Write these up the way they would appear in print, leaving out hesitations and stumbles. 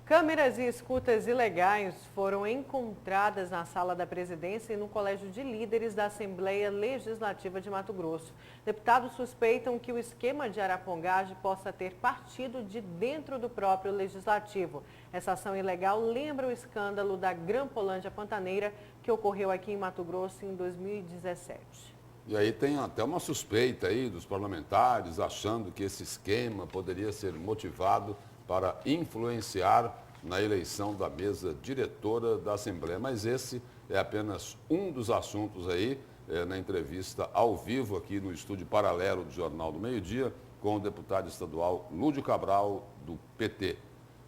Câmeras e escutas ilegais foram encontradas na sala da presidência e no colégio de líderes da Assembleia Legislativa de Mato Grosso. Deputados suspeitam que o esquema de arapongagem possa ter partido de dentro do próprio legislativo. Essa ação ilegal lembra o escândalo da Grampolândia Pantaneira que ocorreu aqui em Mato Grosso em 2017. E aí tem até uma suspeita aí dos parlamentares achando que esse esquema poderia ser motivado para influenciar na eleição da mesa diretora da Assembleia. Mas esse é apenas um dos assuntos aí, na entrevista ao vivo aqui no estúdio paralelo do Jornal do Meio-Dia, com o deputado estadual Lúdio Cabral, do PT.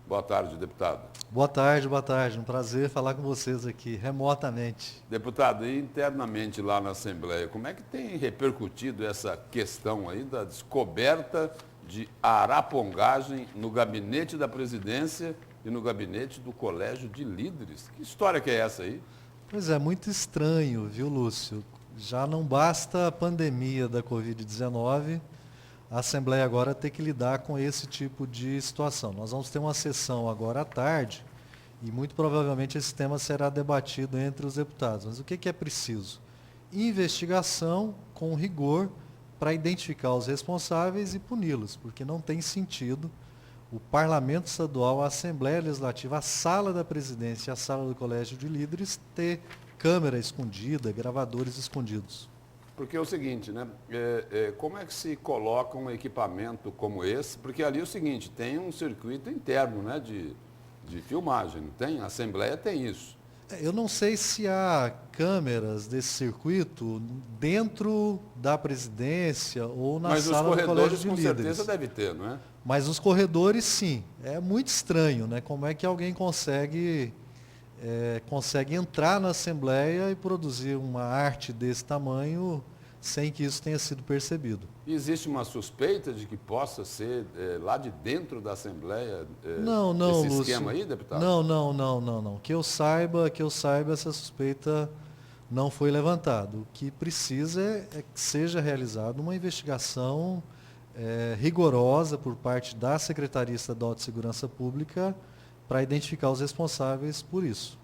Boa tarde, deputado. Boa tarde, boa tarde. Um prazer falar com vocês aqui, remotamente. Deputado, e internamente lá na Assembleia, como é que tem repercutido essa questão aí da descoberta de arapongagem no gabinete da presidência e no gabinete do colégio de líderes? Que história que é essa aí? Pois é, muito estranho, viu, Lúcio? Já não basta a pandemia da Covid-19, a Assembleia agora tem que lidar com esse tipo de situação. Nós vamos ter uma sessão agora à tarde e muito provavelmente esse tema será debatido entre os deputados. Mas o que é preciso? Investigação com rigor para identificar os responsáveis e puni-los, porque não tem sentido o Parlamento Estadual, a Assembleia Legislativa, a sala da presidência e a sala do Colégio de Líderes ter câmera escondida, gravadores escondidos. Porque é o seguinte, né? Como é que se coloca um equipamento como esse? Porque ali é o seguinte, tem um circuito interno, né, de filmagem, não tem? A Assembleia tem isso. Eu não sei se há câmeras desse circuito dentro da presidência ou na sala do Colégio de Líderes. Mas os corredores com certeza deve ter, não é? Mas os corredores, sim. É muito estranho, né? Como é que alguém consegue entrar na Assembleia e produzir uma arte desse tamanho sem que isso tenha sido percebido. E existe uma suspeita de que possa ser lá de dentro da Assembleia não, esse Lúcio, esquema aí, deputado? Não. Que eu saiba, essa suspeita não foi levantada. O que precisa é que seja realizada uma investigação rigorosa por parte da Secretaria Estadual de Segurança Pública para identificar os responsáveis por isso.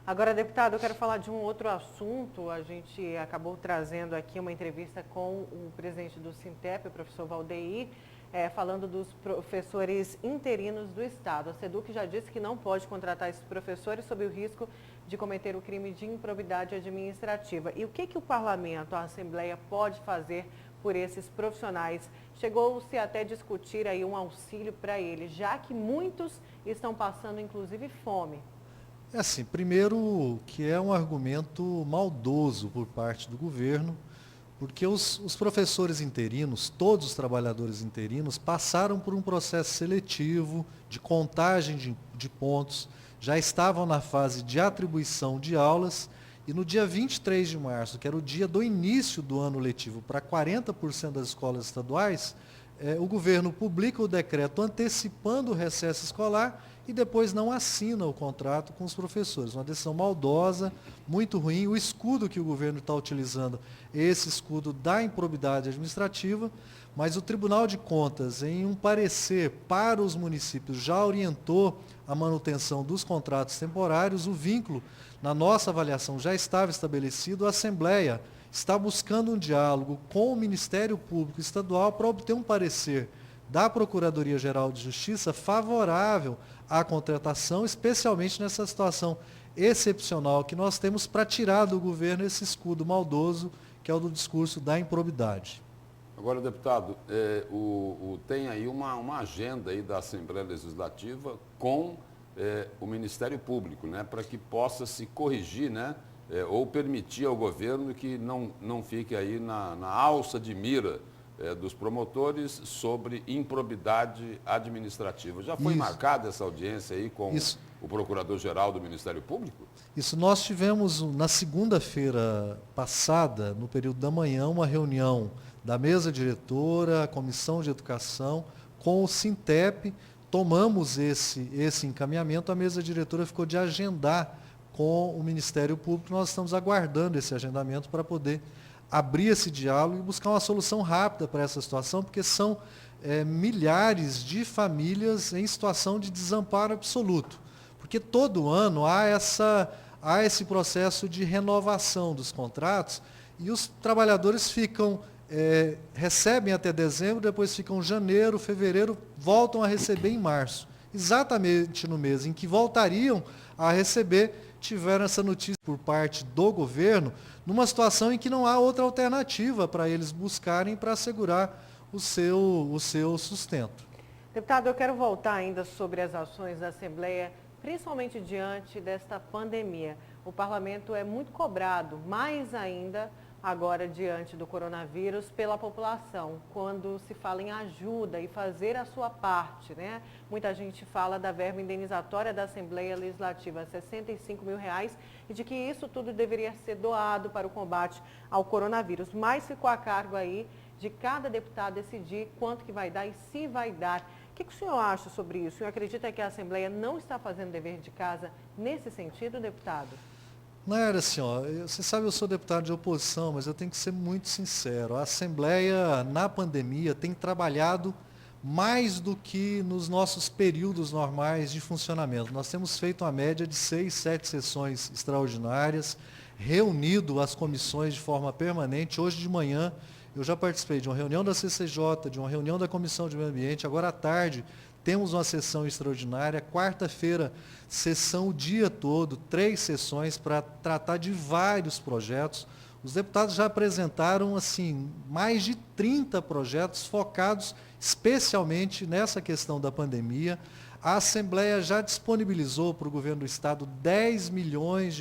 Agora, deputado, eu quero falar de um outro assunto. A gente acabou trazendo aqui uma entrevista com o presidente do Sintep, o professor Valdeir, falando dos professores interinos do Estado. A SEDUC já disse que não pode contratar esses professores sob o risco de cometer o crime de improbidade administrativa. E o que o Parlamento, a Assembleia, pode fazer por esses profissionais? Chegou-se até discutir aí um auxílio para eles, já que muitos estão passando, inclusive, fome. É assim, primeiro que é um argumento maldoso por parte do governo, porque os professores interinos, todos os trabalhadores interinos, passaram por um processo seletivo de contagem de pontos, já estavam na fase de atribuição de aulas, e no dia 23 de março, que era o dia do início do ano letivo para 40% das escolas estaduais, o governo publica o decreto antecipando o recesso escolar e depois não assina o contrato com os professores. Uma decisão maldosa, muito ruim. O escudo que o governo está utilizando é esse escudo da improbidade administrativa, mas o Tribunal de Contas, em um parecer para os municípios, já orientou a manutenção dos contratos temporários. O vínculo, na nossa avaliação, já estava estabelecido. A Assembleia está buscando um diálogo com o Ministério Público Estadual para obter um parecer da Procuradoria-Geral de Justiça favorável à contratação, especialmente nessa situação excepcional que nós temos para tirar do governo esse escudo maldoso, que é o do discurso da improbidade. Agora, deputado, tem aí uma agenda aí da Assembleia Legislativa com o Ministério Público, né, para que possa se corrigir, né, ou permitir ao governo que não fique aí na alça de mira dos promotores sobre improbidade administrativa. Já foi marcada essa audiência aí com o Procurador-Geral do Ministério Público? Isso, nós tivemos na segunda-feira passada, no período da manhã, uma reunião da mesa diretora, a Comissão de Educação, com o Sintep. Tomamos esse encaminhamento, a mesa diretora ficou de agendar com o Ministério Público. Nós estamos aguardando esse agendamento para poder abrir esse diálogo e buscar uma solução rápida para essa situação, porque são milhares de famílias em situação de desamparo absoluto. Porque todo ano há esse processo de renovação dos contratos e os trabalhadores recebem até dezembro, depois ficam janeiro, fevereiro, voltam a receber em março. Exatamente no mês em que voltariam a receber, tiveram essa notícia por parte do governo, numa situação em que não há outra alternativa para eles buscarem para assegurar o seu sustento. Deputado, eu quero voltar ainda sobre as ações da Assembleia, principalmente diante desta pandemia. O parlamento é muito cobrado, mais ainda agora diante do coronavírus, pela população, quando se fala em ajuda e fazer a sua parte, né? Muita gente fala da verba indenizatória da Assembleia Legislativa, R$65 mil, e de que isso tudo deveria ser doado para o combate ao coronavírus. Mas ficou a cargo aí de cada deputado decidir quanto que vai dar e se vai dar. O que o senhor acha sobre isso? O senhor acredita que a Assembleia não está fazendo dever de casa nesse sentido, deputado? Naira, assim, você sabe, eu sou deputado de oposição, mas eu tenho que ser muito sincero. A Assembleia, na pandemia, tem trabalhado mais do que nos nossos períodos normais de funcionamento. Nós temos feito uma média de 6, 7 sessões extraordinárias, reunido as comissões de forma permanente. Hoje de manhã, eu já participei de uma reunião da CCJ, de uma reunião da Comissão de Meio Ambiente. Agora à tarde, temos uma sessão extraordinária. Quarta-feira, sessão o dia todo, 3 sessões para tratar de vários projetos. Os deputados já apresentaram mais de 30 projetos focados especialmente nessa questão da pandemia. A Assembleia já disponibilizou para o governo do Estado R$10 milhões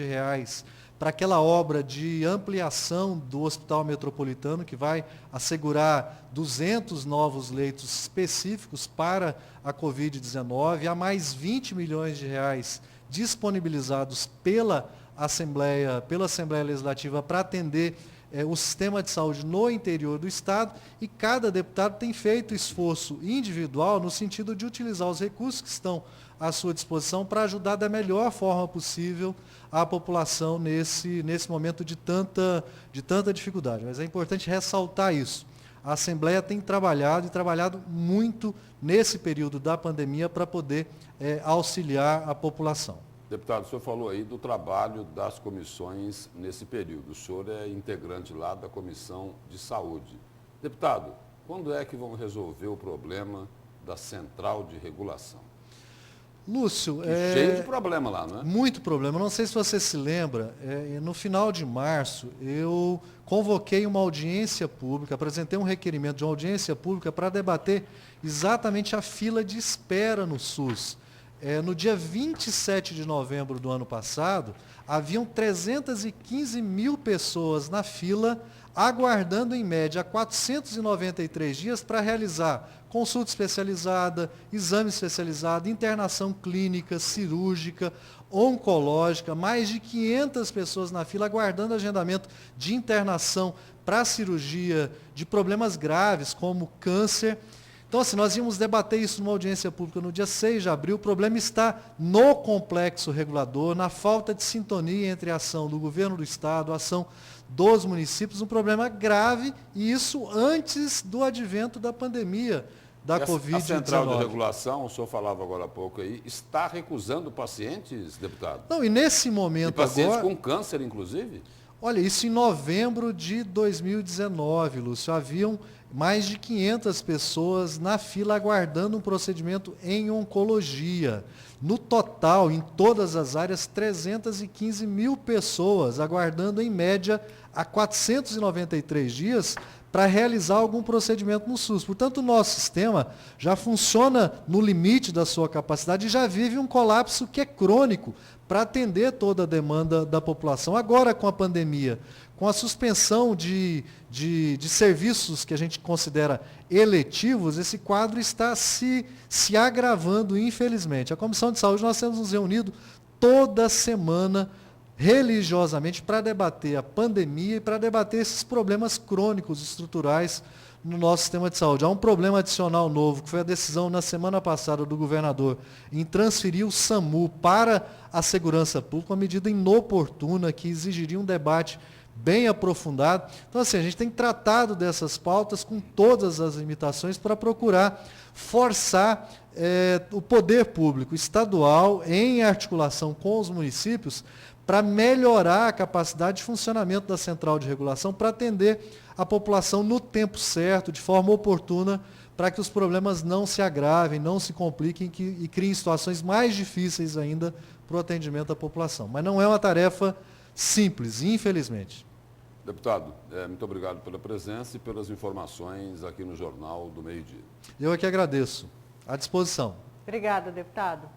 para aquela obra de ampliação do Hospital Metropolitano, que vai assegurar 200 novos leitos específicos para a Covid-19. Há mais R$20 milhões disponibilizados pela Assembleia Legislativa para atender o sistema de saúde no interior do Estado, e cada deputado tem feito esforço individual no sentido de utilizar os recursos que estão à sua disposição para ajudar da melhor forma possível a população nesse momento de tanta dificuldade. Mas é importante ressaltar isso. A Assembleia tem trabalhado muito nesse período da pandemia para poder auxiliar a população. Deputado, o senhor falou aí do trabalho das comissões nesse período. O senhor é integrante lá da Comissão de Saúde. Deputado, quando é que vão resolver o problema da Central de Regulação? Lúcio, cheio de problema lá, não é? Muito problema. Não sei se você se lembra, no final de março, eu convoquei uma audiência pública, apresentei um requerimento de uma audiência pública para debater exatamente a fila de espera no SUS. No dia 27 de novembro do ano passado, haviam 315 mil pessoas na fila, aguardando em média 493 dias para realizar consulta especializada, exame especializado, internação clínica, cirúrgica, oncológica, mais de 500 pessoas na fila aguardando agendamento de internação para cirurgia de problemas graves como câncer. Então, nós íamos debater isso numa audiência pública no dia 6 de abril. O problema está no complexo regulador, na falta de sintonia entre a ação do governo do Estado, a ação dos municípios, um problema grave, e isso antes do advento da pandemia da Covid-19. A Central de Regulação, o senhor falava agora há pouco aí, está recusando pacientes, deputado? Não, e nesse momento pacientes agora... com câncer, inclusive? Olha, isso em novembro de 2019, Lúcio, haviam mais de 500 pessoas na fila aguardando um procedimento em oncologia. No total, em todas as áreas, 315 mil pessoas aguardando, em média, há 493 dias para realizar algum procedimento no SUS. Portanto, o nosso sistema já funciona no limite da sua capacidade e já vive um colapso que é crônico para atender toda a demanda da população. Agora, com a pandemia, com a suspensão de serviços que a gente considera eletivos, esse quadro está se agravando, infelizmente. A Comissão de Saúde, nós temos nos reunido toda semana, religiosamente, para debater a pandemia e para debater esses problemas crônicos, estruturais no nosso sistema de saúde. Há um problema adicional novo, que foi a decisão na semana passada do governador em transferir o SAMU para a segurança pública, uma medida inoportuna que exigiria um debate bem aprofundado. Então, assim, a gente tem tratado dessas pautas com todas as limitações para procurar forçar o poder público estadual, em articulação com os municípios, para melhorar a capacidade de funcionamento da central de regulação, para atender a população no tempo certo, de forma oportuna, para que os problemas não se agravem, não se compliquem e criem situações mais difíceis ainda para o atendimento da população. Mas não é uma tarefa simples, infelizmente. Deputado, muito obrigado pela presença e pelas informações aqui no Jornal do Meio-Dia. Eu é que agradeço. À disposição. Obrigada, deputado.